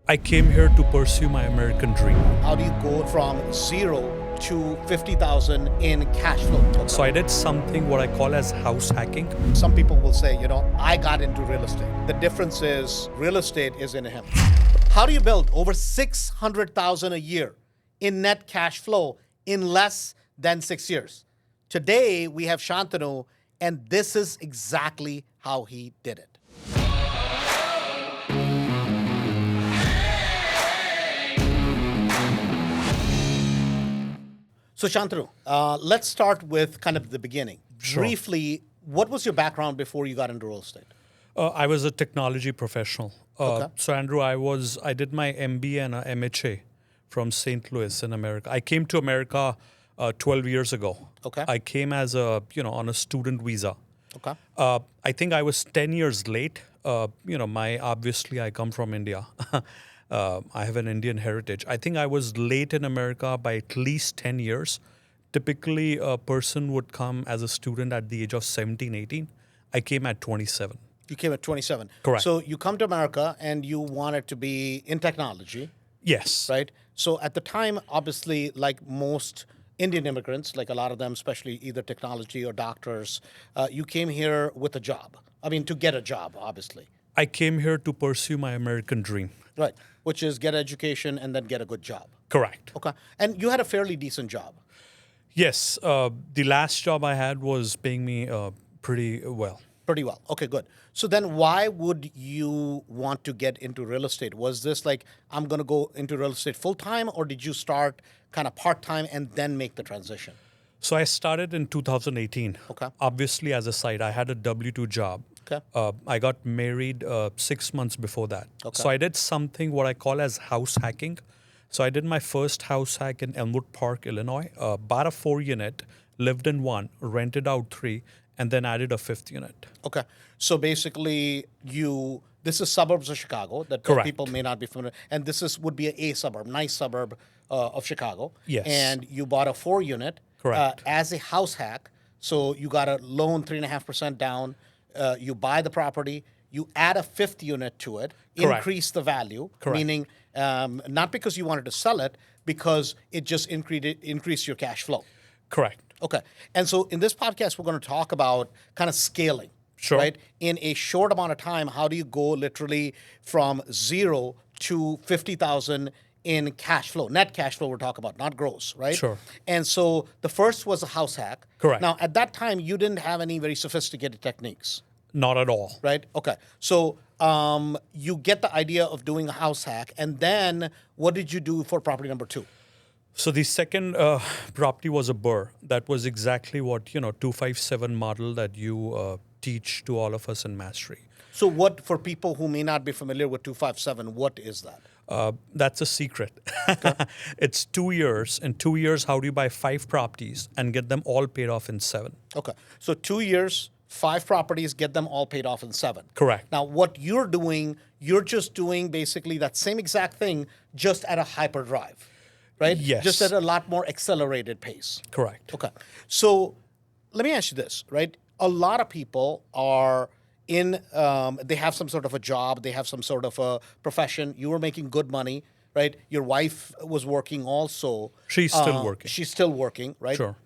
I came here to pursue my American dream. How do you go from zero to 50,000 in cash flow? So I did something what I call as house hacking. Some people will say, I got into real estate. The difference is real estate is in him. How do you build over 600,000 a year in net cash flow in less than 6 years? Today we have Shantanu, and this is exactly how he did it. So Shantanu, let's start with kind of the beginning. Sure. Briefly, what was your background before you got into real estate? I was a technology professional. Okay. So Andrew, I did my MBA and a MHA from St. Louis in America. I came to America 12 years ago. Okay. I came as on a student visa. Okay. I think I was 10 years late. Obviously I come from India. I have an Indian heritage. I think I was late in America by at least 10 years. Typically, a person would come as a student at the age of 17, 18. I came at 27. You came at 27. Correct. So you come to America and you wanted to be in technology, Yes. right? So at the time, obviously, like most Indian immigrants, like a lot of them, especially either technology or doctors, you came here with a job. I mean, to get a job, obviously. I came here to pursue my American dream. Right. Which is get education and then get a good job. Correct. Okay. And you had a fairly decent job. Yes. The last job I had was paying me pretty well. Pretty well. Okay, good. So then why would you want to get into real estate? Was this like, I'm going to go into real estate full time, or did you start kind of part time and then make the transition? So I started in 2018. Okay. Obviously, as a side, I had a W-2 job. Okay. I got married 6 months before that. Okay. So I did something what I call as house hacking. So I did my first house hack in Elmwood Park, Illinois. Bought a 4-unit, lived in one, rented out 3, and then added a 5th unit. Okay. So basically, this is suburbs of Chicago that Correct. people may not be familiar. And this would be a suburb, nice suburb of Chicago. Yes. And you bought a 4-unit Correct. as a house hack. So you got a loan, 3.5% down. You buy the property. You add a 5th unit to it, Correct. increase the value, Correct. meaning not because you wanted to sell it, because it just increased your cash flow. Correct. Okay. And so in this podcast, we're going to talk about kind of scaling. Sure. Right? In a short amount of time, how do you go literally from 0 to 50,000 in cash flow? Net cash flow we're talking about, not gross, right? Sure. And so the first was a house hack. Correct. Now, at that time, you didn't have any very sophisticated techniques, Not at all. right? Okay. So you get the idea of doing a house hack. And then what did you do for property number 2? So the second property was a burr. That was exactly what, 257 model that you teach to all of us in Mastery. So what, for people who may not be familiar with 257, what is that? That's a secret. It's 2 years. In 2 years, how do you buy 5 properties and get them all paid off in 7? Okay. So 2 years, 5 properties, get them all paid off in 7. Correct. Now, what you're doing, you're just doing basically that same exact thing, just at a hyperdrive, right? Yes. Just at a lot more accelerated pace. Correct. Okay. So let me ask you this, right? A lot of people are they have some sort of a job, they have some sort of a profession. You were making good money, right? Your wife was working also. She's still working. She's still working, right? Sure.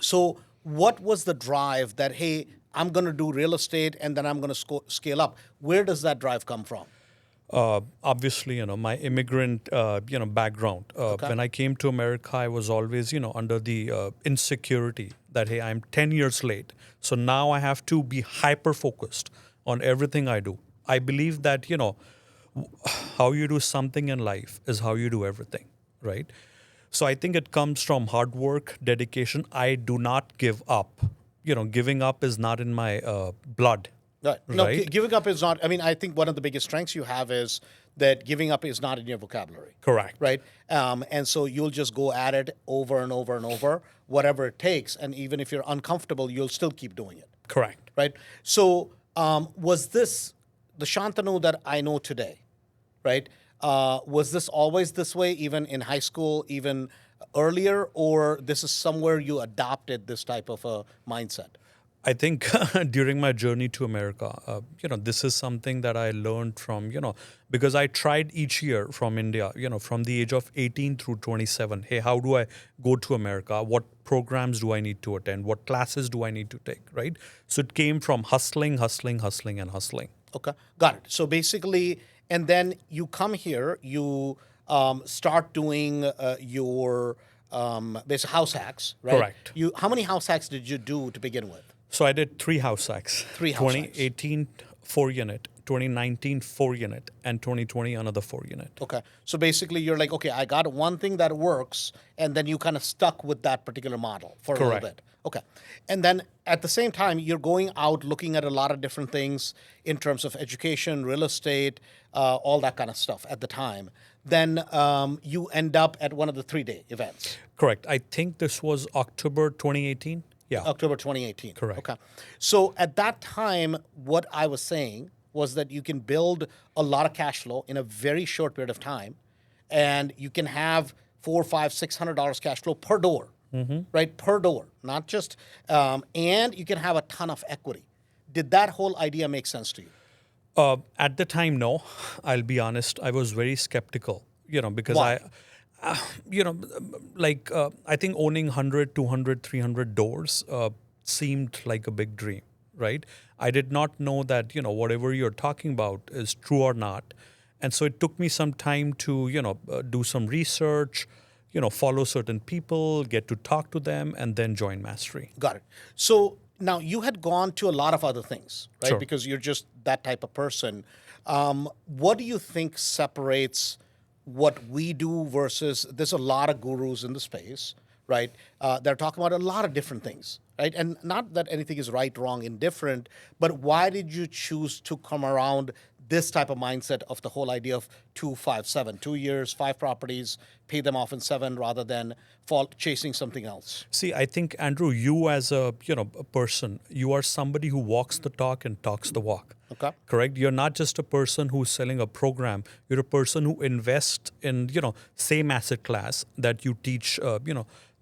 So what was the drive that, hey, I'm going to do real estate and then I'm going to scale up? Where does that drive come from? Obviously, my immigrant, background. When I came to America, I was always, under the insecurity that, hey, I'm 10 years late. So now I have to be hyper-focused on everything I do. I believe that, how you do something in life is how you do everything, right? So I think it comes from hard work, dedication. I do not give up. Giving up is not in my blood. Right. No, Right. giving up is not. I mean, I think one of the biggest strengths you have is that giving up is not in your vocabulary. Correct. Right. And so you'll just go at it over and over and over, whatever it takes. And even if you're uncomfortable, you'll still keep doing it. Correct. Right. So was this the Shantanu that I know today? Right. Was this always this way, even in high school, even earlier, or this is somewhere you adopted this type of a mindset? I think during my journey to America, this is something that I learned from, because I tried each year from India, from the age of 18 through 27. Hey, how do I go to America? What programs do I need to attend? What classes do I need to take, right? So it came from hustling, hustling, hustling, and hustling. Okay, got it. So basically, and then you come here, you start doing your basic house hacks, right? Correct. How many house hacks did you do to begin with? So I did 3 house hacks. Three house hacks. 2018, 4 unit, 2019, 4 unit, and 2020, another 4 unit. Okay. So basically, you're like, okay, I got one thing that works, and then you kind of stuck with that particular model for a little Correct. bit. Okay. And then at the same time, you're going out looking at a lot of different things in terms of education, real estate, all that kind of stuff at the time. Then you end up at one of the 3-day events. Correct. I think this was October 2018. Yeah. October 2018. Correct. Okay. So at that time, what I was saying was that you can build a lot of cash flow in a very short period of time, and you can have $400, $500, $600 cash flow per door, right? Per door, not just, and you can have a ton of equity. Did that whole idea make sense to you? At the time, no. I'll be honest. I was very skeptical, because Why? I think owning 100, 200, 300 doors seemed like a big dream, right? I did not know that, whatever you're talking about is true or not. And so it took me some time to, do some research, follow certain people, get to talk to them, and then join Mastery. Got it. So now you had gone to a lot of other things, right? Sure. Because you're just that type of person. What do you think separates what we do versus there's a lot of gurus in the space, right? They're talking about a lot of different things, right? And not that anything is right, wrong, indifferent, but why did you choose to come around this type of mindset of the whole idea of 2, 5, 7, 2 years, 5 properties, pay them off in 7 rather than chasing something else? See, I think, Andrew, you as a person, you are somebody who walks the talk and talks the walk. Okay. Correct? You're not just a person who's selling a program. You're a person who invests in, same asset class that you teach,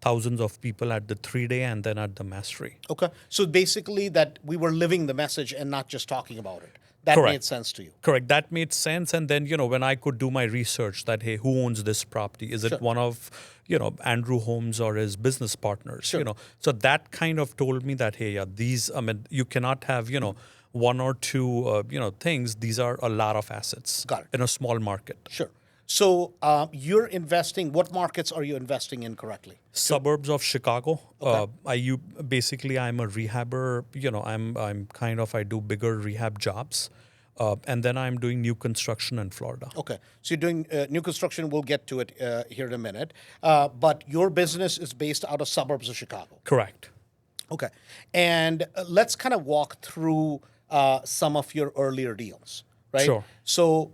thousands of people at the 3-day and then at the Mastery. Okay. So basically that we were living the message and not just talking about it. That Correct. made sense to you. Correct. That made sense. And then, when I could do my research that, hey, who owns this property? Is it Sure. one of, Andrew Holmes or his business partners? Sure. So that kind of told me that, hey, you cannot have, one or two, things. These are a lot of assets. Got it. In a small market. Sure. So you're investing, what markets are you investing in correctly? Suburbs of Chicago. Okay. I'm a rehabber. I do bigger rehab jobs. And then I'm doing new construction in Florida. Okay. So you're doing new construction. We'll get to it here in a minute. But your business is based out of suburbs of Chicago. Correct. Okay. And let's kind of walk through some of your earlier deals, right? Sure. So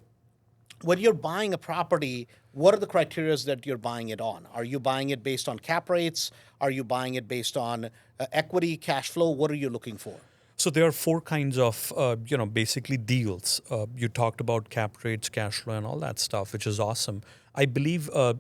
when you're buying a property, what are the criteria that you're buying it on? Are you buying it based on cap rates? Are you buying it based on equity, cash flow? What are you looking for? So there are 4 kinds of, basically deals. You talked about cap rates, cash flow, and all that stuff, which is awesome. I believe a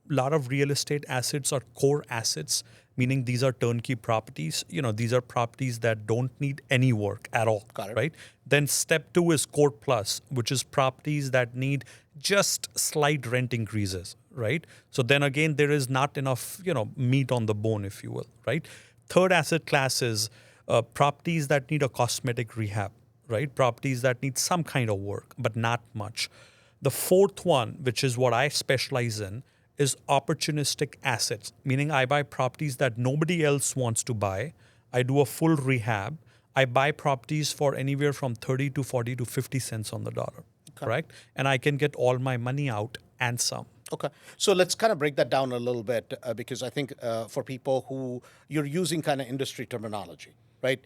lot of real estate assets are core assets, meaning these are turnkey properties. These are properties that don't need any work at all. Got it. Right? Then step 2 is core plus, which is properties that need just slight rent increases. Right? So then again, there is not enough, meat on the bone, if you will. Right? Third asset class is properties that need a cosmetic rehab, right? Properties that need some kind of work, but not much. The fourth one, which is what I specialize in, is opportunistic assets, meaning I buy properties that nobody else wants to buy. I do a full rehab. I buy properties for anywhere from 30 to 40 to 50 cents on the dollar, correct? And I can get all my money out and some. Okay. So let's kind of break that down a little bit because I think for people who you're using kind of industry terminology, right?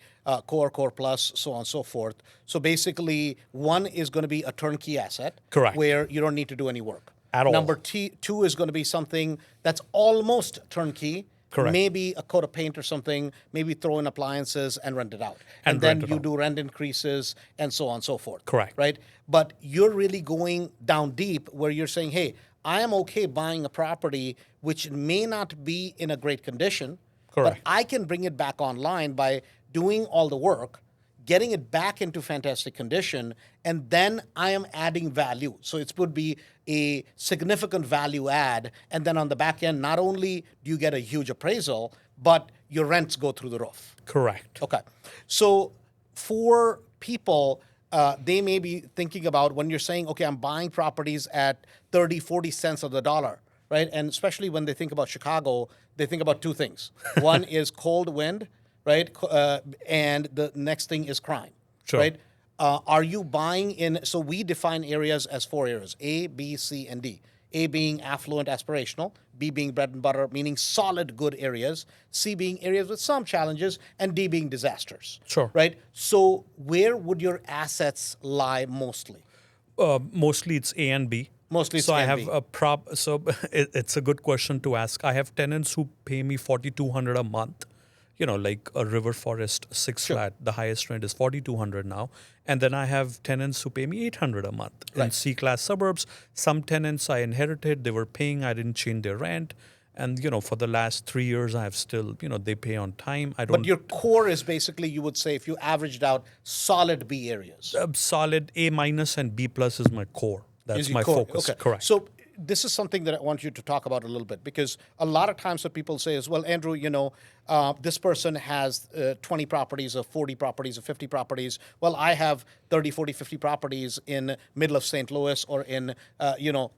Core, core plus, so on and so forth. So basically, one is going to be a turnkey asset. Correct. Where you don't need to do any work. At all. Number 2 is going to be something that's almost turnkey. Correct. Maybe a coat of paint or something, maybe throw in appliances and rent it out. And then rent it you out. do rent increases and so on and so forth. Correct. Right? But you're really going down deep where you're saying, hey, I am okay buying a property which may not be in a great condition, Correct. but I can bring it back online by doing all the work, getting it back into fantastic condition, and then I am adding value. So it would be a significant value add. And then on the back end, not only do you get a huge appraisal, but your rents go through the roof. Correct. Okay. So for people, they may be thinking about when you're saying, okay, I'm buying properties at 30, 40 cents of the dollar, right? And especially when they think about Chicago, they think about two things. One is cold wind, right? And the next thing is crime, Sure. right? Are you buying in? So we define areas as 4 areas: A, B, C, and D. A being affluent, aspirational; B being bread and butter, meaning solid, good areas; C being areas with some challenges; and D being disasters. Sure. Right? So where would your assets lie mostly? Mostly it's A and B. Mostly it's so A I and have B. a prop. So it's a good question to ask. I have tenants who pay me $4,200 a month. Like a River Forest six flat. The highest rent is $4,200 now, and then I have tenants who pay me $800 a month in Right. C-class suburbs. Some tenants I inherited; they were paying. I didn't change their rent, and for the last 3 years, I have still they pay on time. I don't. But your core is basically, you would say, if you averaged out, solid B areas. Solid A minus and B plus is my core. That's Is your my core. focus. Okay. Correct. So this is something that I want you to talk about a little bit, because a lot of times what people say is, well, Andrew, this person has 20 properties or 40 properties or 50 properties. Well, I have 30, 40, 50 properties in middle of St. Louis or in,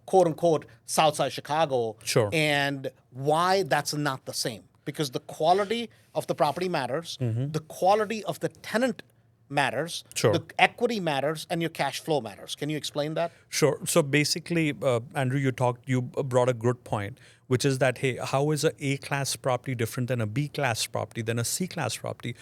quote unquote, Southside Chicago. Sure. And why that's not the same? Because the quality of the property matters, the quality of the tenant matters, Sure. the equity matters, and your cash flow matters. Can you explain that? Sure. So basically, Andrew, you brought a good point, which is that, hey, how is a A-class property different than a B-class property, than a C-class property?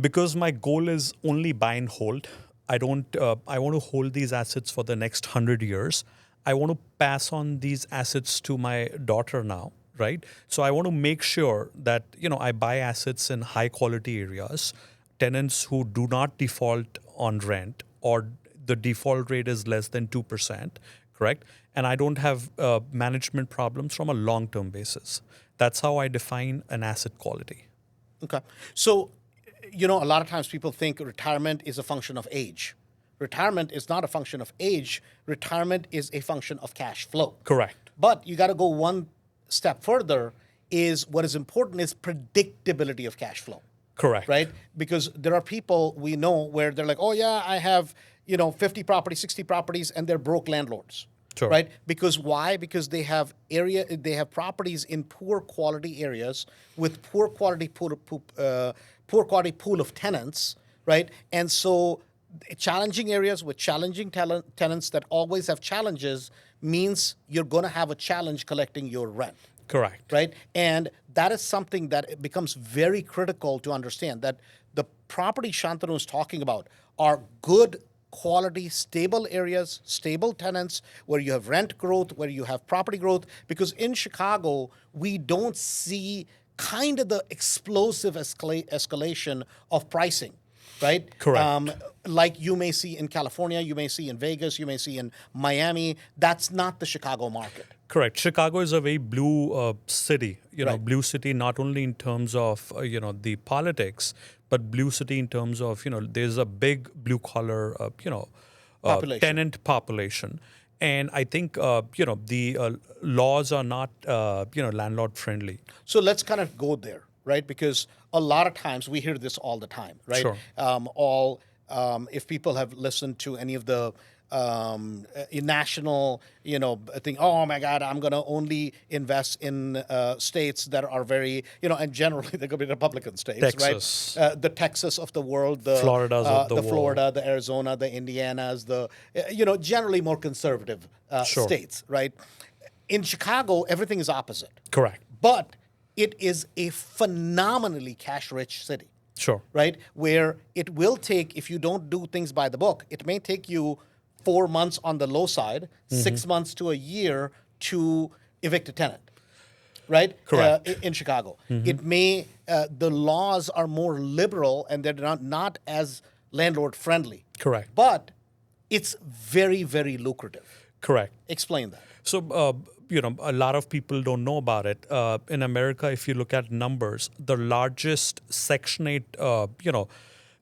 Because my goal is only buy and hold. I don't. I want to hold these assets for the next 100 years. I want to pass on these assets to my daughter now, right? So I want to make sure that I buy assets in high quality areas, tenants who do not default on rent, or the default rate is less than 2%, correct? And I don't have management problems from a long-term basis. That's how I define an asset quality. Okay. So, a lot of times people think retirement is a function of age. Retirement is not a function of age. Retirement is a function of cash flow. Correct. But you got to go one step further. Is what is important is predictability of cash flow. Correct. Right? Because there are people we know where they're like, oh yeah, I have 50 properties, 60 properties, and they're broke landlords. Sure. Right? Because why? Because they have properties in poor quality areas with poor quality pool of tenants, right? And so challenging areas with challenging tenants that always have challenges means you're going to have a challenge collecting your rent. Correct. Right? And that is something that it becomes very critical to understand, that the property Shantanu is talking about are good quality, stable areas, stable tenants, where you have rent growth, where you have property growth. Because in Chicago, we don't see kind of the explosive escalation of pricing, right? Correct. Like you may see in California, you may see in Vegas, you may see in Miami. That's not the Chicago market. Correct. Chicago is a very blue city. Right. Blue city not only in terms of the politics, but blue city in terms of there's a big blue collar Population. tenant population, and I think the laws are not landlord friendly. So let's kind of go there, right? Because a lot of times we hear this all the time, right? Sure. If people have listened to any of the national, thing, oh my God, I'm going to only invest in states that are very, and generally they're going to be Republican states, Texas. right? The Texas of the world, the Floridas of the world. Florida, the Arizona, the Indianas, the, generally more conservative Sure. states, right? In Chicago, everything is opposite. Correct. But it is a phenomenally cash-rich city, Sure. right? Where it will take, if you don't do things by the book, it may take you 4 months on the low side, 6 months to a year to evict a tenant, right? Correct. In Chicago. It may, the laws are more liberal and they're not as landlord-friendly. Correct. But it's very, very lucrative. Correct. Explain that. So, a lot of people don't know about it. In America, if you look at numbers, the largest Section 8,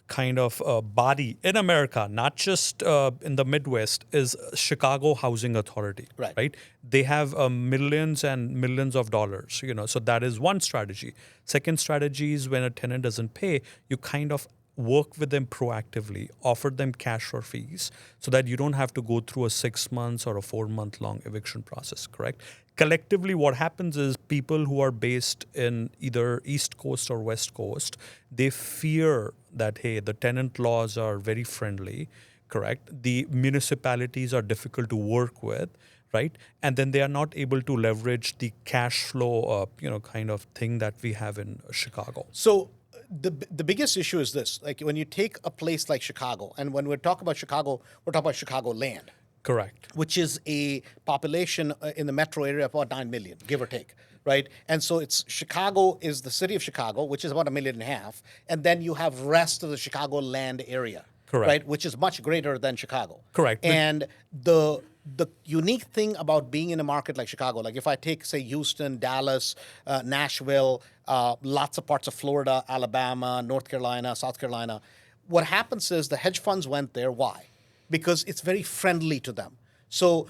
kind of body in America, not just in the Midwest, is Chicago Housing Authority. Right. They have millions and millions of dollars. So that is one strategy. Second strategy is when a tenant doesn't pay, you kind of work with them proactively, offer them cash or fees so that you don't have to go through a 6 months or a 4 month long eviction process, correct? Collectively, what happens is people who are based in either East Coast or West Coast, they fear that, hey, the tenant laws are very friendly, correct? The municipalities are difficult to work with, right? And then they are not able to leverage the cash flow, kind of thing that we have in Chicago. So the biggest issue is this: like when you take a place like Chicago, and when we're talking about Chicago, we're talking about Chicago land, Correct. which is a population in the metro area of about 9 million, give or take, right? And so it's Chicago is the city of Chicago, which is about 1.5 million, and then you have rest of the Chicago land area, Correct. right, which is much greater than Chicago. Correct. And the unique thing about being in a market like Chicago, like if I take, say, Houston, Dallas, Nashville, lots of parts of Florida, Alabama, North Carolina, South Carolina, what happens is the hedge funds went there. Why? Because it's very friendly to them. So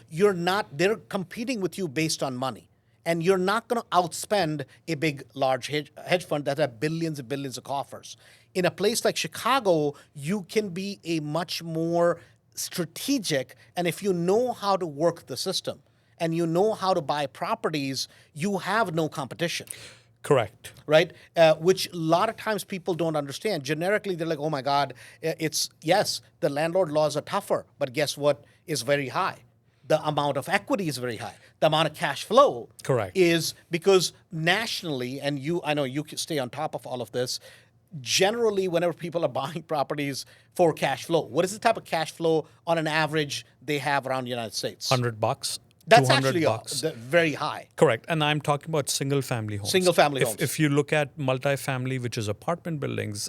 they're competing with you based on money. And you're not going to outspend a big, large hedge fund that have billions and billions of coffers. In a place like Chicago, you can be a much more strategic, and if you know how to work the system and you know how to buy properties, you have no competition. Correct. Right? Which a lot of times people don't understand. Generically, they're like, oh my God, yes, the landlord laws are tougher, but guess what is very high? The amount of equity is very high. The amount of cash flow Correct. is because nationally, and I know you stay on top of all of this, generally whenever people are buying properties for cash flow, what is the type of cash flow on an average they have around the United States? $100. That's $200. actually very high. Correct. And I'm talking about single family homes. Single family homes. If you look at multifamily, which is apartment buildings,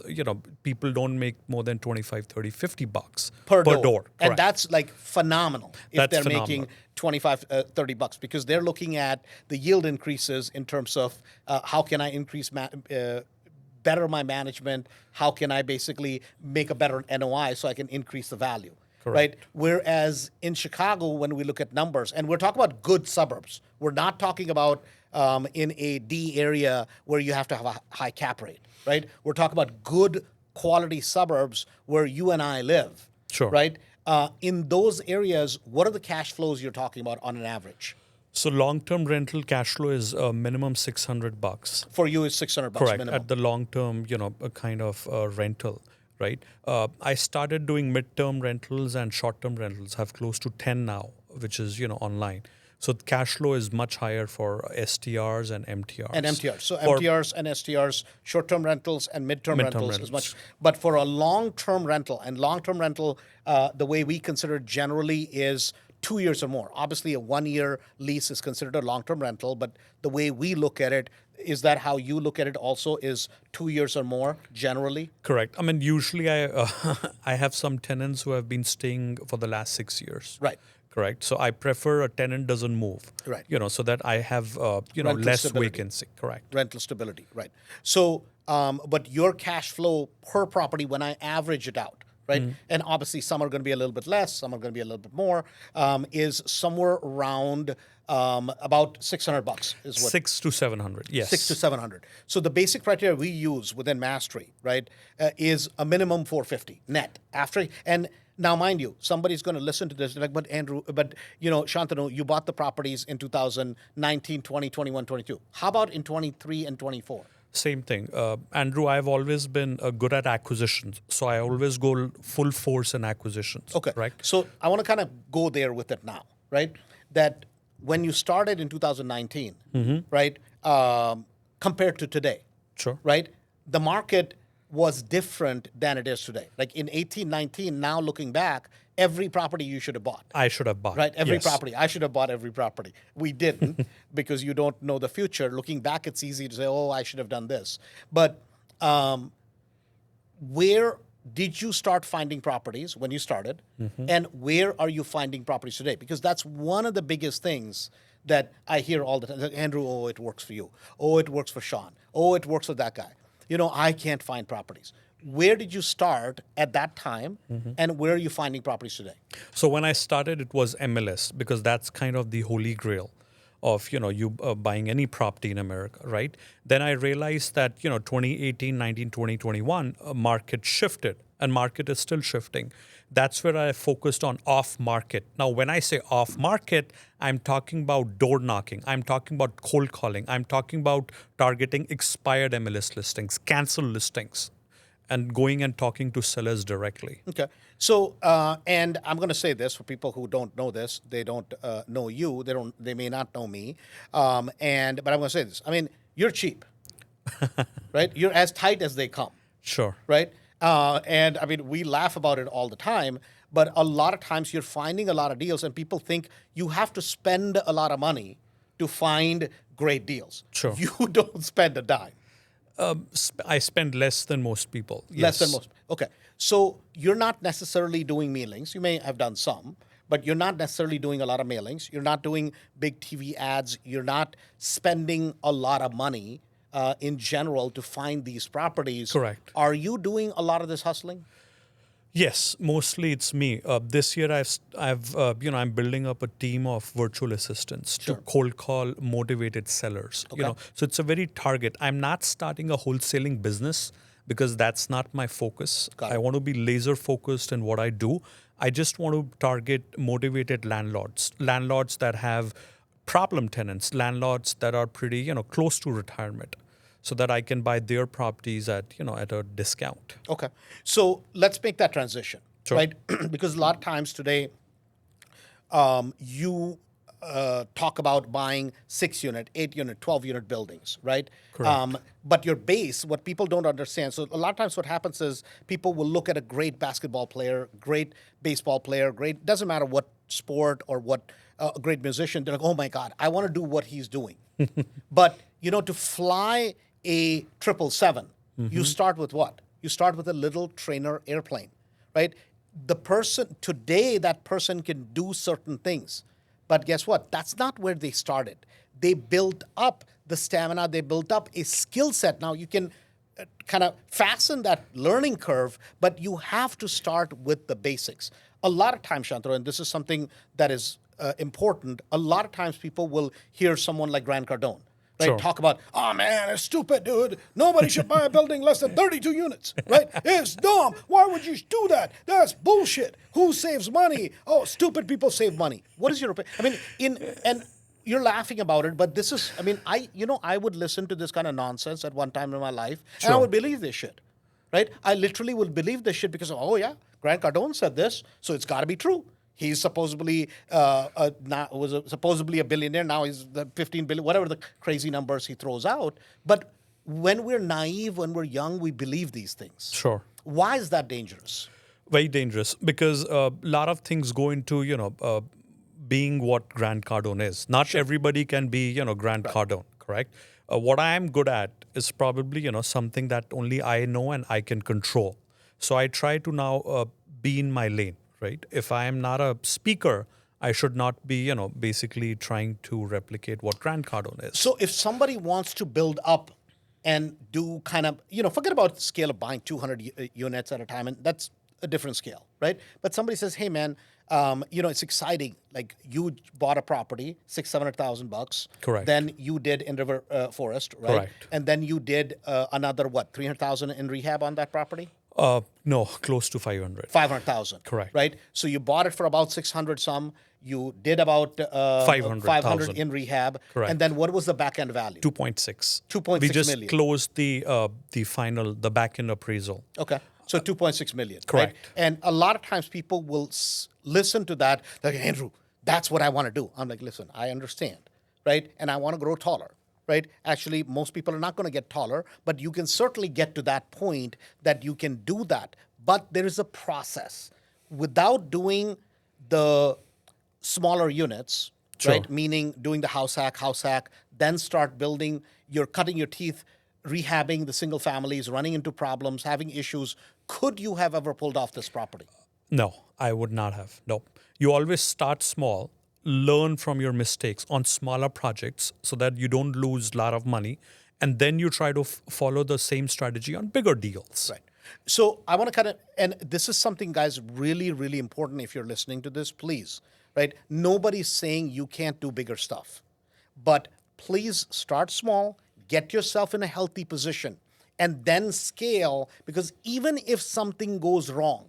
people don't make more than 25, 30, $50 per door. And Correct. that's like phenomenal if That's they're phenomenal. making 25, $30 because they're looking at the yield increases in terms of how can I increase better my management, how can I basically make a better NOI so I can increase the value. Correct. Right? Whereas in Chicago, when we look at numbers, and we're talking about good suburbs, we're not talking about in a D area where you have to have a high cap rate, right? We're talking about good quality suburbs where you and I live, Sure. right? In those areas, what are the cash flows you're talking about on an average? So long-term rental cash flow is minimum $600. For you, it's $600 Correct. minimum. At the long-term, a kind of rental, right? I started doing mid-term rentals and short-term rentals. Have close to 10 now, which is online. So the cash flow is much higher for STRs and MTRs. And MTRs. So MTRs and STRs, short-term rentals and mid-term rentals is much. But for a long-term rental, and long-term rental, the way we consider it generally is 2 years or more. Obviously, a 1-year lease is considered a long-term rental, but the way we look at it, is that how you look at it also, is 2 years or more generally? Correct. I mean, usually I have some tenants who have been staying for the last 6 years. Right. Correct. So I prefer a tenant doesn't move. Right. So that I have, Rental less stability. vacancy. Correct. Rental stability, right. So, but your cash flow per property, when I average it out, right, and obviously some are going to be a little bit less, some are going to be a little bit more, is somewhere around about $600 is what? 600 to 700. Yes. 600 to 700. So the basic criteria we use within Mastery, right, is a minimum 450 net after. And now, mind you, somebody's going to listen to this like, but Andrew, Shantanu, you bought the properties in 2019, 20, 21, 22. How about in 23 and 24? Same thing. Andrew, I've always been good at acquisitions. So I always go full force in acquisitions. Okay. Right. So I want to kind of go there with it now, right? That when you started in 2019, right, compared to today, Sure. right, the market was different than it is today. Like in 18, 19, now looking back, every property you should have bought. I should have bought. Right, every Yes. property. I should have bought every property. We didn't because you don't know the future. Looking back, it's easy to say, oh, I should have done this. But where did you start finding properties when you started? And where are you finding properties today? Because that's one of the biggest things that I hear all the time. Like, Andrew, oh, it works for you. Oh, it works for Sean. Oh, it works for that guy. I can't find properties. Where did you start at that time, and where are you finding properties today? So when I started, it was MLS because that's kind of the holy grail of you buying any property in America, right? Then I realized that 2018, 19, 20, 21 market shifted, and market is still shifting. That's where I focused on off market. Now, when I say off market, I'm talking about door knocking. I'm talking about cold calling. I'm talking about targeting expired MLS listings, cancel listings, and going and talking to sellers directly. Okay. So, and I'm going to say this for people who don't know this, they don't know you, they may not know me, but I'm going to say this. I mean, you're cheap, right? You're as tight as they come. Sure. Right? And I mean, we laugh about it all the time, but a lot of times you're finding a lot of deals, and people think you have to spend a lot of money to find great deals. Sure. You don't spend a dime. I spend less than most people. Less than Yes. most. Okay. So you're not necessarily doing mailings. You may have done some, but you're not necessarily doing a lot of mailings. You're not doing big TV ads. You're not spending a lot of money in general to find these properties. Correct. Are you doing a lot of this hustling? Yes, mostly it's me. This year, I'm building up a team of virtual assistants to cold call motivated sellers. Okay. So it's a very target. I'm not starting a wholesaling business because that's not my focus. Got it. I want to be laser focused in what I do. I just want to target motivated landlords that have problem tenants, landlords that are pretty close to retirement, so that I can buy their properties at a discount. Okay. So let's make that transition, Sure. right? Because a lot of times today, you talk about buying 6-unit, 8-unit, 12-unit buildings, right? Correct. But your base, what people don't understand, so a lot of times what happens is people will look at a great basketball player, great baseball player, doesn't matter what sport or what a great musician, they're like, oh my God, I want to do what he's doing. But, to fly a 777, you start with what? You start with a little trainer airplane, right? Today, that person can do certain things. But guess what? That's not where they started. They built up the stamina, they built up a skill set. Now you can kind of fasten that learning curve, but you have to start with the basics. A lot of times, Shantanu, and this is something that is important, a lot of times people will hear someone like Grant Cardone, right? Sure. Talk about, oh man, it's stupid, dude. Nobody should buy a building less than 32 units, right? It's dumb. Why would you do that? That's bullshit. Who saves money? Oh, stupid people save money. What is your opinion? I mean, and you're laughing about it, but this is, I mean, I would listen to this kind of nonsense at one time in my life, and I Sure. would believe this shit, right? I literally would believe this shit because, oh yeah, Grant Cardone said this, so it's got to be true. He's supposedly supposedly a billionaire. Now he's the 15 billion, whatever the crazy numbers he throws out. But when we're naive, when we're young, we believe these things. Sure. Why is that dangerous? Very dangerous because a lot of things go into being what Grant Cardone is. Not everybody can be Grant Cardone, correct? What I am good at is probably something that only I know and I can control. So I try to now be in my lane, right? If I am not a speaker, I should not be basically trying to replicate what Grant Cardone is. So if somebody wants to build up and do kind of, forget about the scale of buying 200 units at a time, and that's a different scale, right? But somebody says, hey man, it's exciting. Like you bought a property, $600,000-700,000. Correct. Then you did in River Forest, right? Correct. And then you did another what, 300,000 in rehab on that property? No, close to 500. 500,000. Correct. Right. So you bought it for about 600 some. You did about 500 in rehab. Correct. And then what was the back end value? 2.6. 2.6 We just million. closed the back end appraisal. Okay. So 2.6 million. Correct. Right? And a lot of times people will listen to that. Like, Andrew, that's what I want to do. I'm like, listen, I understand. Right. And I want to grow taller. Right. Actually, most people are not going to get taller, but you can certainly get to that point that you can do that. But there is a process. Without doing the smaller units, Sure. right? Meaning doing the house hack, then start building, you're cutting your teeth, rehabbing the single families, running into problems, having issues. Could you have ever pulled off this property? No, I would not have. Nope. You always start small learn from your mistakes on smaller projects so that you don't lose a lot of money. And then you try to follow the same strategy on bigger deals. Right. So I want to kind of, and this is something, guys, really, really important if you're listening to this, please, right? Nobody's saying you can't do bigger stuff. But please start small, get yourself in a healthy position, and then scale, because even if something goes wrong,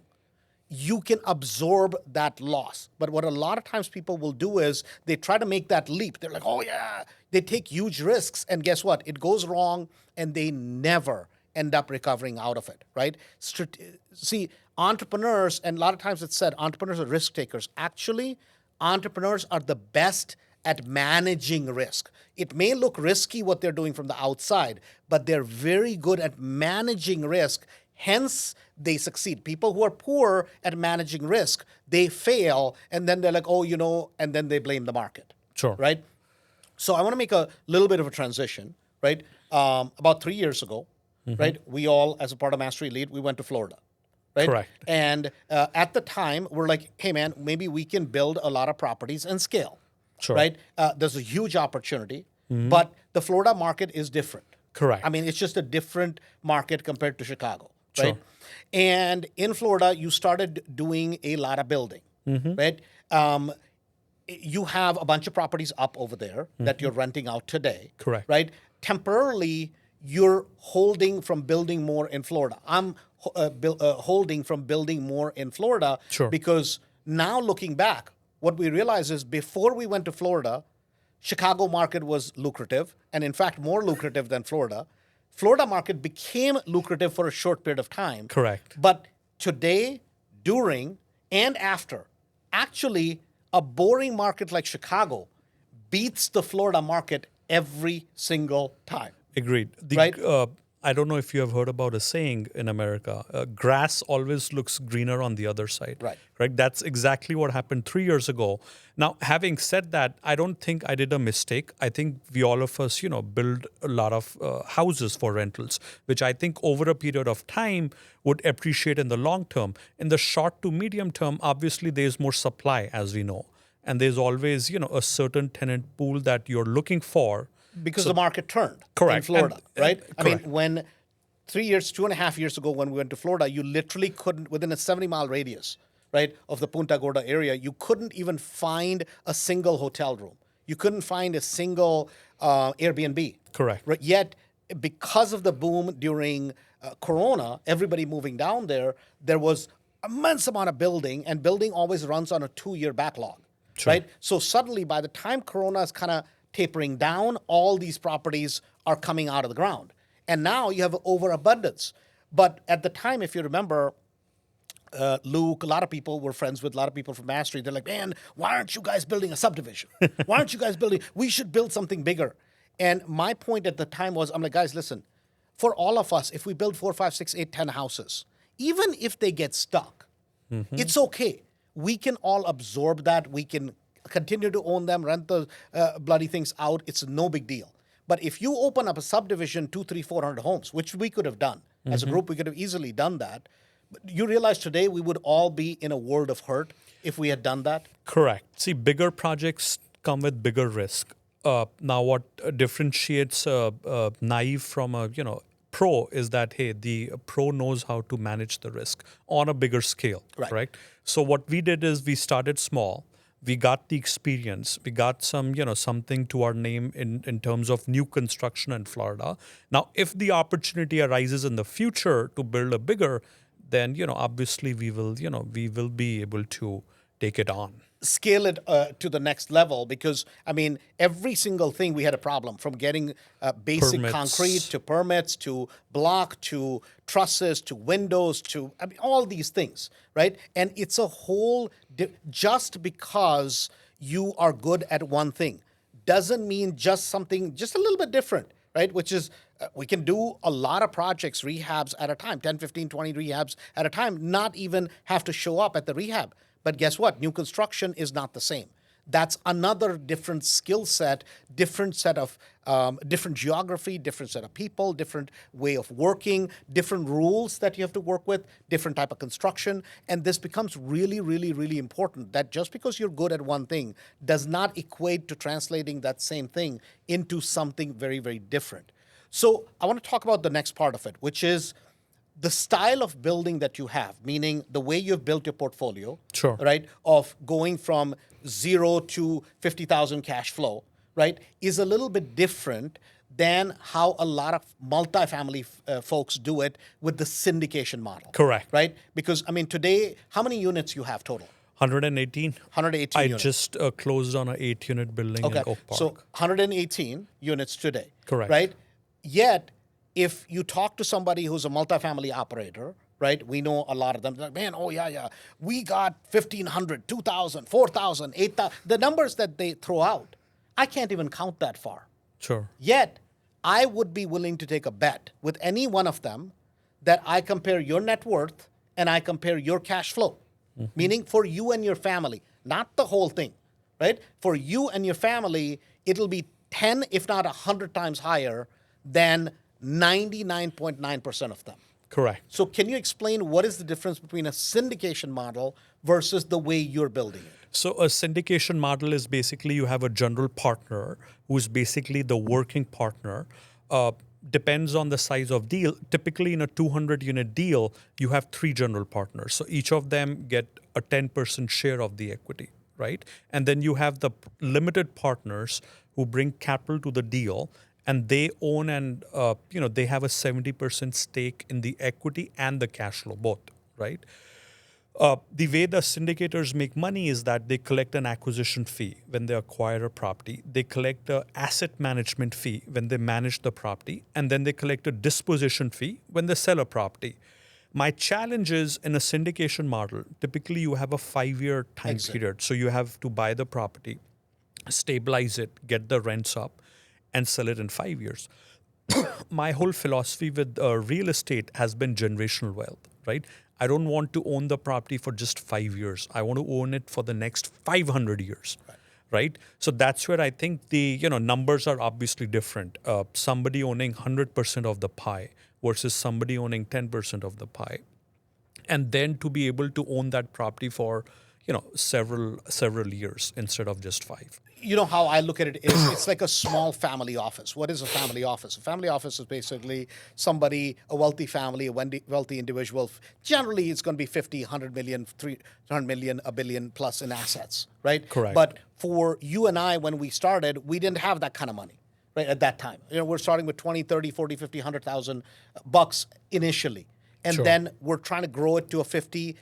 you can absorb that loss. But what a lot of times people will do is they try to make that leap. They're like, oh yeah, they take huge risks. And guess what? It goes wrong and they never end up recovering out of it, right? See, entrepreneurs, and a lot of times it's said entrepreneurs are risk takers. Actually, entrepreneurs are the best at managing risk. It may look risky what they're doing from the outside, but they're very good at managing risk. Hence, they succeed. People who are poor at managing risk, they fail, and then they're like, oh, and then they blame the market. Sure. Right? So I want to make a little bit of a transition, right? About 3 years ago, right, we all, as a part of Mastery Elite, we went to Florida. Right? Correct. And at the time, we're like, hey, man, maybe we can build a lot of properties and scale. Sure. Right? There's a huge opportunity, but the Florida market is different. Correct. I mean, it's just a different market compared to Chicago. Sure. Right? And in Florida, you started doing a lot of building, right? You have a bunch of properties up over there that you're renting out today. Correct. Right? Temporarily, you're holding from building more in Florida. I'm holding from building more in Florida. Sure. Because now looking back, what we realize is before we went to Florida, Chicago market was lucrative, and in fact, more lucrative than Florida. Florida market became lucrative for a short period of time. Correct. But today, during, and after, actually, a boring market like Chicago beats the Florida market every single time. Agreed. Right? I don't know if you have heard about a saying in America, grass always looks greener on the other side. Right. Right? That's exactly what happened 3 years ago. Now, having said that, I don't think I did a mistake. I think we all of us, build a lot of houses for rentals, which I think over a period of time would appreciate in the long term. In the short to medium term, obviously there's more supply, as we know. And there's always, a certain tenant pool that you're looking for. Because the market turned Correct. in Florida, right? I correct. mean, when 2.5 years ago, when we went to Florida, you literally couldn't, within a 70-mile radius, right, of the Punta Gorda area, you couldn't even find a single hotel room. You couldn't find a single Airbnb. Correct. Right? Yet, because of the boom during Corona, everybody moving down there, there was immense amount of building, and building always runs on a 2-year backlog, Sure. right? So suddenly, by the time Corona is kind of tapering down, all these properties are coming out of the ground. And now you have overabundance. But at the time, if you remember, Luke, a lot of people were friends with a lot of people from Mastery. They're like, man, why aren't you guys building a subdivision? Why aren't you guys building? We should build something bigger. And my point at the time was, I'm like, guys, listen, for all of us, if we build 4, 5, 6, 8, 10 houses, even if they get stuck, it's okay. We can all absorb that. We can continue to own them, rent the bloody things out. It's no big deal. But if you open up a subdivision, 200, 300, 400 homes, which we could have done as a group, we could have easily done that. But you realize today we would all be in a world of hurt if we had done that? Correct. See, bigger projects come with bigger risk. Now, what differentiates naive from a pro is that, hey, the pro knows how to manage the risk on a bigger scale. Right. So what we did is we started small. We got the experience. We got some, something to our name in terms of new construction in Florida. Now, if the opportunity arises in the future to build a bigger, then, obviously we will be able to take it on. Scale it to the next level, because, I mean, every single thing we had a problem, from getting basic Permits. concrete to permits to block to trusses to windows to, I mean, all these things, right? And it's a whole, just because you are good at one thing doesn't mean just something, just a little bit different, right? Which is, we can do a lot of projects, rehabs at a time, 10, 15, 20 rehabs at a time, not even have to show up at the rehab. But guess what? New construction is not the same. That's another different skill set, different set of different geography, different set of people, different way of working, different rules that you have to work with, different type of construction. And this becomes really, really, really important, that just because you're good at one thing does not equate to translating that same thing into something very, very different. So I want to talk about the next part of it, which is the style of building that you have, meaning the way you've built your portfolio, Sure. right, of going from 0 to 50,000 cash flow, right, is a little bit different than how a lot of multifamily folks do it with the syndication model. Correct. Right? Because, I mean, today, how many units you have total? 118. 118 I units. just closed on an 8-unit building in Oak Park. So 118 units today. Correct. Right? Yet, if you talk to somebody who's a multifamily operator, right? We know a lot of them. They're like, man, oh yeah, we got 1,500, 2,000, 4,000, 8,000. The numbers that they throw out, I can't even count that far. Sure. Yet, I would be willing to take a bet with any one of them that I compare your net worth and I compare your cash flow, meaning for you and your family, not the whole thing, right? For you and your family, it'll be 10, if not 100 times higher than 99.9% of them. Correct. So can you explain what is the difference between a syndication model versus the way you're building it? So a syndication model is basically you have a general partner who's basically the working partner. Depends on the size of deal. Typically in a 200-unit deal, you have 3 general partners. So each of them get a 10% share of the equity, right? And then you have the limited partners who bring capital to the deal, and they own and they have a 70% stake in the equity and the cash flow, both, right? The way the syndicators make money is that they collect an acquisition fee when they acquire a property. They collect an asset management fee when they manage the property. And then they collect a disposition fee when they sell a property. My challenge is in a syndication model, typically you have a 5-year time period. So you have to buy the property, stabilize it, get the rents up, and sell it in 5 years. My whole philosophy with real estate has been generational wealth, right? I don't want to own the property for just 5 years. I want to own it for the next 500 years, right? So that's where I think the numbers are obviously different. Somebody owning 100% of the pie versus somebody owning 10% of the pie. And then to be able to own that property for several years instead of just 5. You know how I look at it is it's like a small family office. What is a family office? A family office is basically somebody, a wealthy family, a wealthy individual. Generally, it's going to be 50, 100 million, 300 million, a billion plus in assets, right? Correct. But for you and I, when we started, we didn't have that kind of money, right, at that time. We're starting with 20, 30, 40, 50, 100,000 bucks initially. And Sure. then we're trying to grow it to a 50,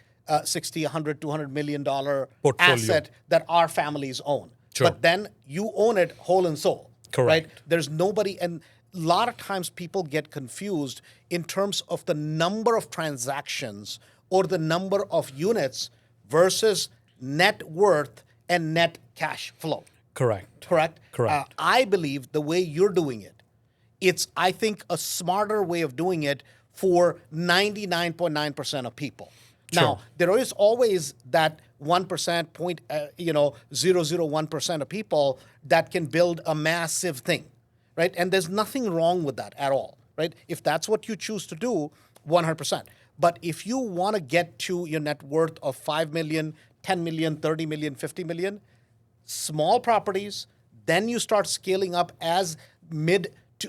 60, 100, $200 million Portfolio. asset that our families own. Sure. But then you own it whole and soul. Correct. Right? There's nobody, and a lot of times people get confused in terms of the number of transactions or the number of units versus net worth and net cash flow. Correct. Correct? Correct. I believe the way you're doing it, it's, I think, a smarter way of doing it for 99.9% of people. Sure. Now, there is always that 1%, 0.001% of people that can build a massive thing, right? And there's nothing wrong with that at all, right? If that's what you choose to do, 100%. But if you want to get to your net worth of 5 million, 10 million, 30 million, 50 million, small properties, then you start scaling up as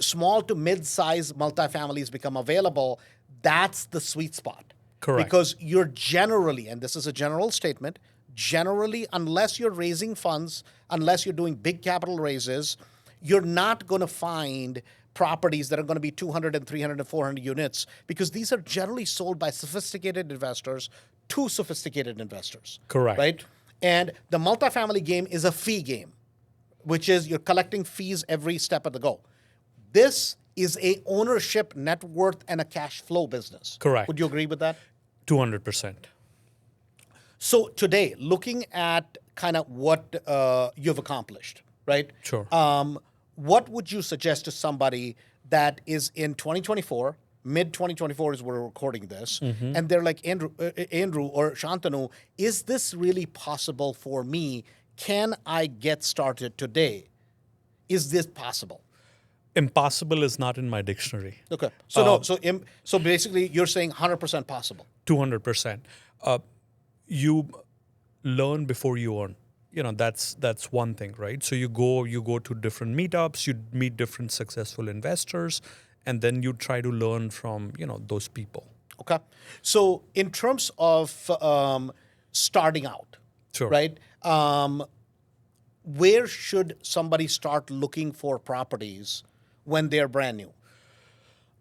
small to mid-size multifamilies become available. That's the sweet spot. Correct. Because you're generally, and this is a general statement, generally, unless you're raising funds, unless you're doing big capital raises, you're not going to find properties that are going to be 200 and 300 and 400 units, because these are generally sold by sophisticated investors to sophisticated investors. Correct. Right? And the multifamily game is a fee game, which is you're collecting fees every step of the go. This is a ownership, net worth, and a cash flow business. Correct. Would you agree with that? 200%. So today, looking at kind of what you've accomplished, right? Sure. What would you suggest to somebody that is in 2024, mid 2024 is where we're recording this, and they're like, Andrew or Shantanu, is this really possible for me? can I get started today? Is this possible? Impossible is not in my dictionary. Okay. So no. So basically, you're saying 100% possible. 200%. You learn before you earn. That's one thing, right? So you go to different meetups, you meet different successful investors, and then you try to learn from those people. Okay. So in terms of starting out, Sure. right? Where should somebody start looking for properties when they're brand new?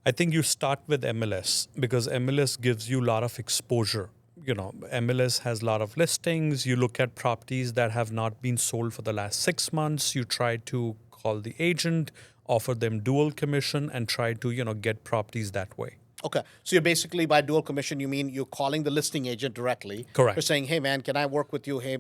I think you start with MLS because MLS gives you a lot of exposure. MLS has a lot of listings. You look at properties that have not been sold for the last 6 months. You try to call the agent, offer them dual commission, and try to get properties that way. Okay. So you're basically, by dual commission, you mean you're calling the listing agent directly. Correct. You're saying, hey, man, can I work with you? Hey,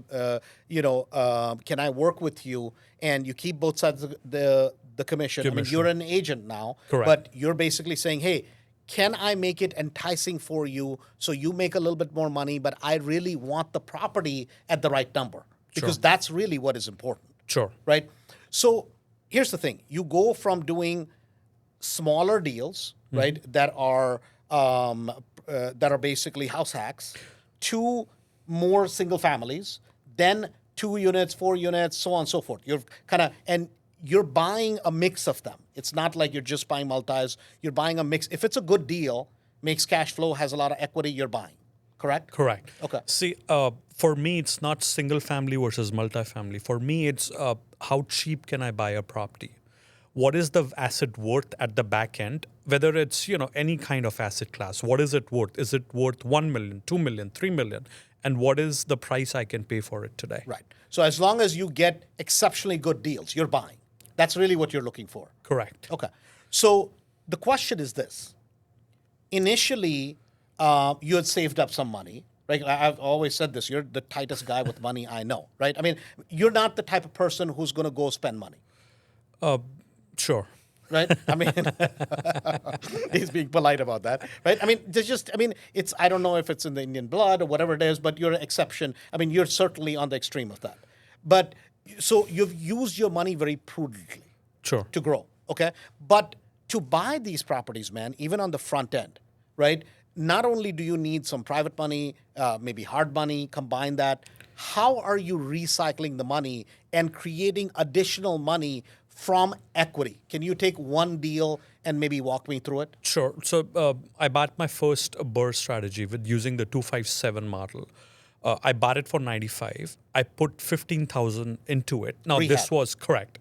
can I work with you? And you keep both sides of the commission. I mean, you're an agent now. Correct. But you're basically saying, hey, can I make it enticing for you so you make a little bit more money, but I really want the property at the right number? Because that's really what is important. Sure. Right? So here's the thing. You go from doing smaller deals, right, that are basically house hacks, to more single families, then 2 units, 4 units, so on and so forth. You're buying a mix of them. It's not like you're just buying multis. You're buying a mix. If it's a good deal, makes cash flow, has a lot of equity, you're buying. Correct? Correct. Okay. See, for me, it's not single family versus multifamily. For me, it's how cheap can I buy a property? What is the asset worth at the back end? Whether it's any kind of asset class, what is it worth? Is it worth 1 million, 2 million, 3 million? And what is the price I can pay for it today? Right. So as long as you get exceptionally good deals, you're buying. That's really what you're looking for. Correct. Okay. So the question is this. Initially, you had saved up some money, right? I've always said this. You're the tightest guy with money I know, right? I mean, you're not the type of person who's going to go spend money. Sure. Right? I mean, he's being polite about that, right? I mean, I don't know if it's in the Indian blood or whatever it is, but you're an exception. I mean, you're certainly on the extreme of that. But so you've used your money very prudently. Sure. To grow, okay? But to buy these properties, man, even on the front end, right? Not only do you need some private money, maybe hard money, combine that. How are you recycling the money and creating additional money from equity? Can you take one deal and maybe walk me through it? Sure. So I bought my first BRRRR strategy with using the 257 model. I bought it for 95. I put 15,000 into it. Now, Rehab. This was correct.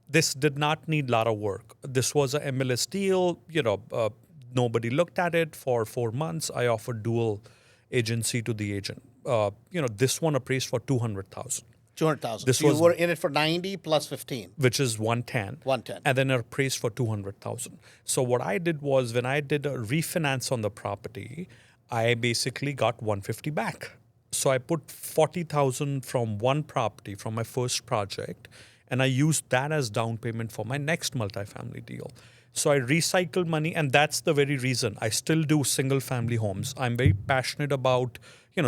This did not need a lot of work. This was a MLS deal. Nobody looked at it for 4 months. I offered dual agency to the agent. This one appraised for 200,000. 200,000. So you were in it for 90 plus 15. Which is 110. 110. And then it appraised for 200,000. So what I did was when I did a refinance on the property, I basically got 150 back. So I put 40,000 from one property, from my first project, and I used that as down payment for my next multifamily deal. So I recycled money, and that's the very reason I still do single family homes. I'm very passionate about,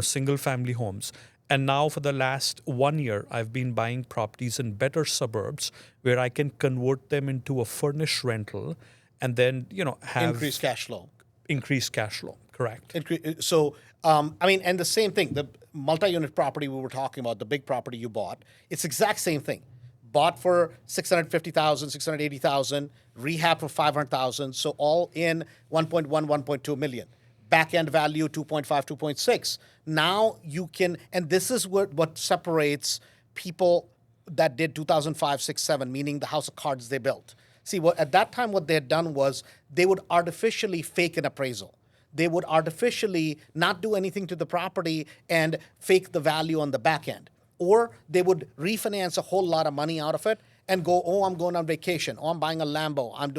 single family homes. And now for the last 1 year, I've been buying properties in better suburbs where I can convert them into a furnished rental and then, have increased cash flow. Increased cash flow, correct. So, and the same thing, the multi-unit property we were talking about, the big property you bought, it's exact same thing. Bought for 650,000, 680,000, rehab for 500,000. So all in 1.1, 1.2 million. Back end value 2.5, 2.6. Now you can, and this is what separates people that did 2005, 6, 7, meaning the house of cards they built. See, at that time, what they had done was they would artificially fake an appraisal. They would artificially not do anything to the property and fake the value on the back end. Or they would refinance a whole lot of money out of it and go, oh, I'm going on vacation. Oh, I'm buying a Lambo. I'm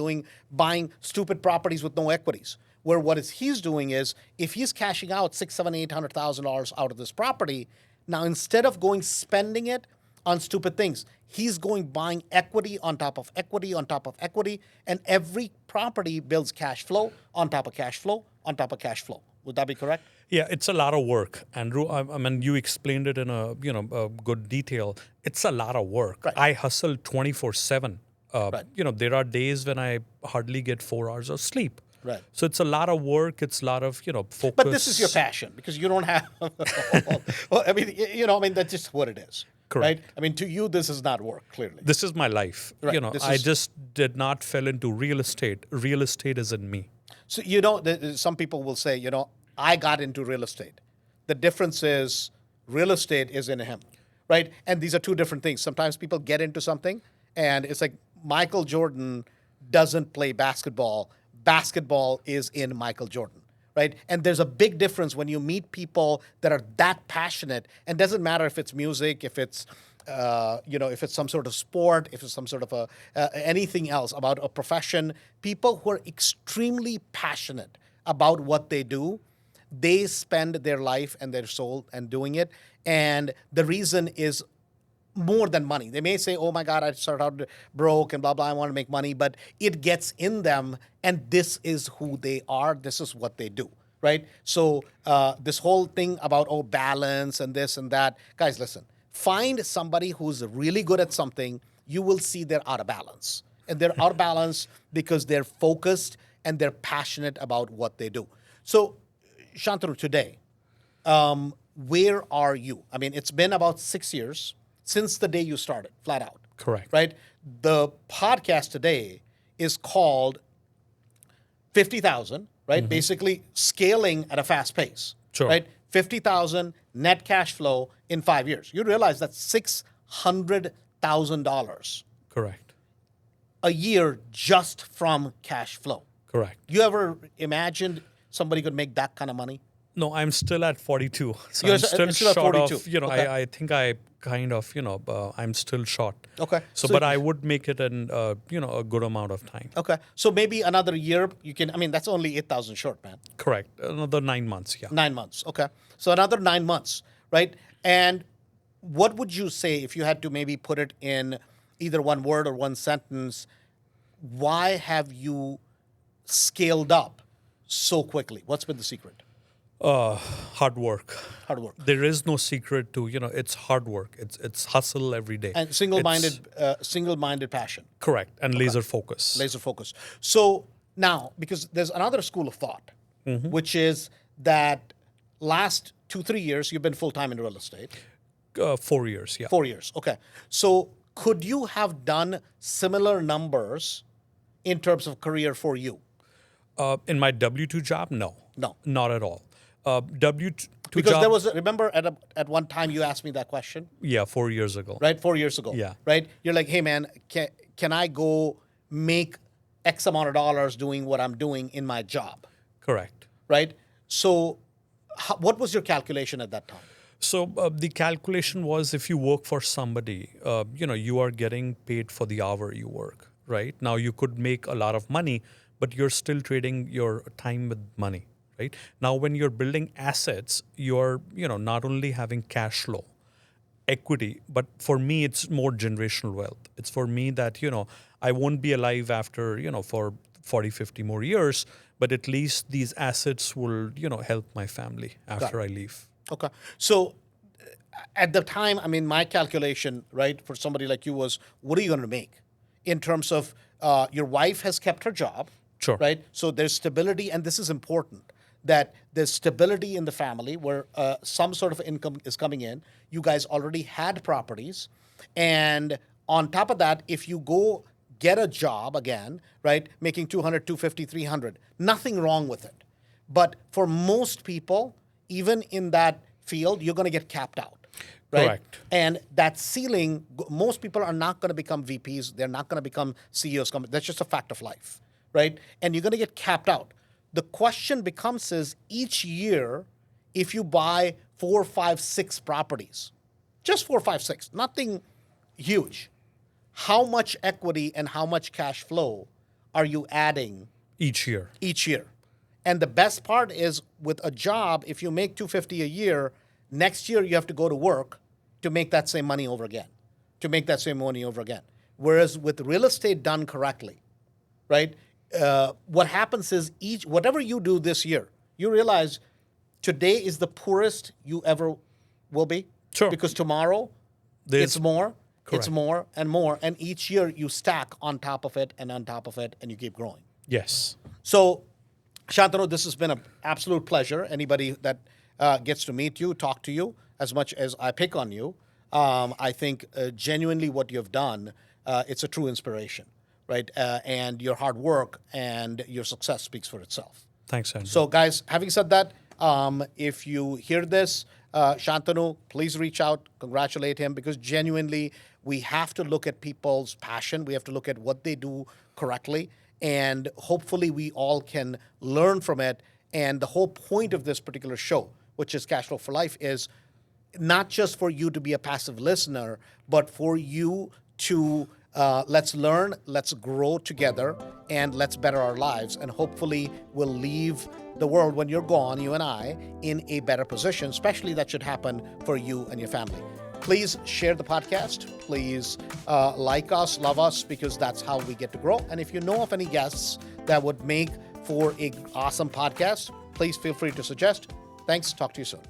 buying stupid properties with no equities. Where he's doing is, if he's cashing out $600,000, $700,000, $800,000 out of this property, now instead of spending it on stupid things, he's going buying equity on top of equity on top of equity, and every property builds cash flow on top of cash flow on top of cash flow. Would that be correct? Yeah, it's a lot of work, Andrew. I mean, you explained it in a good detail. It's a lot of work. Right. I hustle 24/7. Right. There are days when I hardly get 4 hours of sleep. Right. So it's a lot of work. It's a lot of focus. But this is your passion because you don't have. Well, I mean, that's just what it is. Correct. Right. I mean, to you, this is not work. Clearly. This is my life. Right. I just did not fell into real estate. Real estate is in me. So some people will say, I got into real estate. The difference is real estate is in him, right? And these are two different things. Sometimes people get into something, and it's like Michael Jordan doesn't play basketball. Basketball is in Michael Jordan, right? And there's a big difference when you meet people that are that passionate, and doesn't matter if it's music, if it's if it's some sort of sport, if it's some sort of anything else about a profession. People who are extremely passionate about what they do, they spend their life and their soul and doing it. And the reason is more than money. They may say, oh my God, I started out broke and blah, blah, I want to make money, but it gets in them, and this is who they are. This is what they do, right? So this whole thing about, balance and this and that, guys, listen, find somebody who's really good at something. You will see they're out of balance. And they're out of balance because they're focused and they're passionate about what they do. So, Shantanu, today, where are you? I mean, it's been about 6 years since the day you started, flat out. Correct. Right? The podcast today is called 50,000, right? Mm-hmm. Basically scaling at a fast pace. Sure. Right? 50,000 net cash flow in 5 years. You realize that's $600,000 Correct. a year just from cash flow. Correct. You ever imagined somebody could make that kind of money? No, I'm still at 42. So You're I'm still still at short 42. of, Okay. I think I kind of, I'm still short. Okay. So but I would make it in, a good amount of time. Okay. So maybe another year you can, that's only 8,000 short, man. Correct. Another 9 months, yeah. 9 months. Okay. So another 9 months, right? And what would you say if you had to maybe put it in either one word or one sentence? Why have you scaled up so quickly? What's been the secret? Hard work. Hard work. There is no secret to, it's hard work. It's hustle every day. And single-minded passion. Correct. And laser focus. Laser focus. So now, because there's another school of thought, which is that last 2-3 years, you've been full-time in real estate. 4 years, yeah. 4 years, okay. So could you have done similar numbers in terms of career for you? In my W-2 job, no. No. Not at all. W-2 because job, there was, remember at one time you asked me that question? Yeah, 4 years ago. Right, 4 years ago. Yeah. Right? You're like, hey man, can I go make X amount of dollars doing what I'm doing in my job? Correct. Right? So what was your calculation at that time? So the calculation was if you work for somebody, you are getting paid for the hour you work, right? Now you could make a lot of money, but you're still trading your time with money, right? Now when you're building assets, you're, not only having cash flow, equity, but for me, it's more generational wealth. It's for me that, I won't be alive after, for 40, 50 more years, but at least these assets will, help my family after I leave. Okay. So at the time, my calculation, right, for somebody like you was, what are you going to make in terms of your wife has kept her job, Sure. right? So there's stability, and this is important, that there's stability in the family where some sort of income is coming in. You guys already had properties. And on top of that, if you go get a job again, right, making 200, 250, 300, nothing wrong with it. But for most people, even in that field, you're going to get capped out. Right? Correct. And that ceiling, most people are not going to become VPs. They're not going to become CEOs. That's just a fact of life, right? And you're going to get capped out. The question becomes is each year, if you buy 4, 5, 6 properties, just 4, 5, 6, nothing huge, how much equity and how much cash flow are you adding Each year. each year? And the best part is with a job, if you make $250 a year, next year you have to go to work to make that same money over again, to make that same money over again. Whereas with real estate done correctly, right? What happens is whatever you do this year, you realize today is the poorest you ever will be. Sure. Because tomorrow it's more, Correct. it's more and more. And each year you stack on top of it and on top of it and you keep growing. Yes. So, Shantanu, this has been an absolute pleasure. Anybody that gets to meet you, talk to you, as much as I pick on you, I think genuinely what you've done, it's a true inspiration, right? And your hard work and your success speaks for itself. Thanks, Andrew. So, guys, having said that, if you hear this, Shantanu, please reach out, congratulate him, because genuinely we have to look at people's passion. We have to look at what they do correctly, and hopefully we all can learn from it. And the whole point of this particular show, which is Cashflow for Life, is not just for you to be a passive listener, but for you to let's learn, let's grow together, and let's better our lives. And hopefully we'll leave the world when you're gone, you and I, in a better position, especially that should happen for you and your family. Please share the podcast. Please like us, love us, because that's how we get to grow. And if you know of any guests that would make for an awesome podcast, please feel free to suggest. Thanks. Talk to you soon.